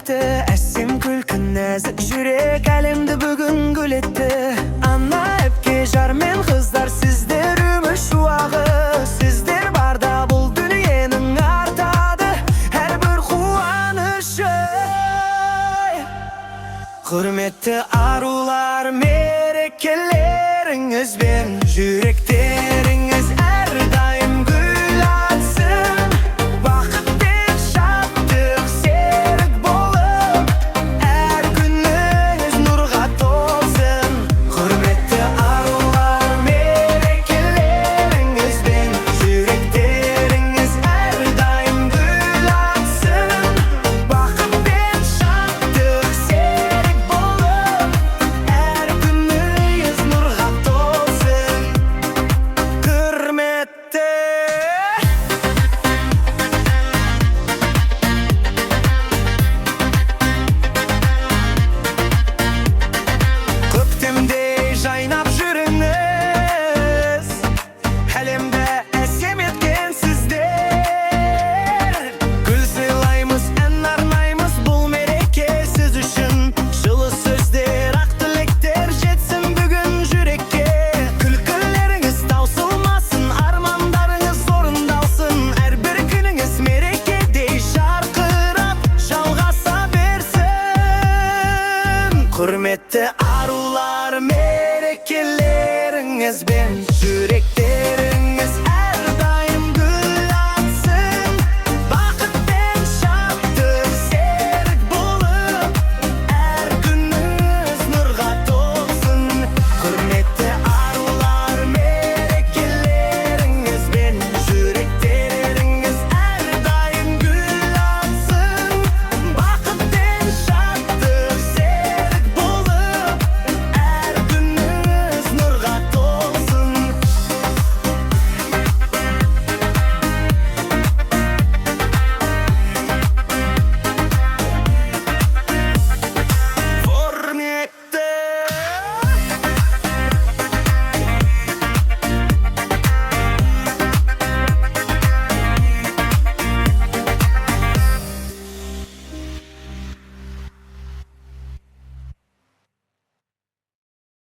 etdi. Әсем күлкін нәзік жүрек әлемді бүгін гүлетті. Ана әпке жар мен қыздар, сіздер үміт шуағы. Сіздер барда бұл дүниенің артады әрбір қуанышы. Құрметті арулар, мерекелеріңізбен жүректеріңіз әрдайым гүл атсын. Бақыт пен шаттық серік болып, әр күніңіз нұрға толсын. Құрметті арулар, мерекелеріңізбен жүректеріңіз әрдайым гүл атсын. Бақыт пен шаттық серік болып, әр күніңіз нұрға толсын. Құрметті көктемдей жайнап жүріңіз, әлемді әсем еткен сіздер. Гүл сыйлаймыз, ән арнаймыз, бұл мереке сіз үшін. Жылы сөздер, ақ тілектер жетсін бүгін жүрекке. Күлкілеріңіз таусылмасын, армандарыңыз орындалсын. Әрбір күніңіз мерекедей жарқырап жалғаса берсін. Құрметті арулар, мерекелеріңізбен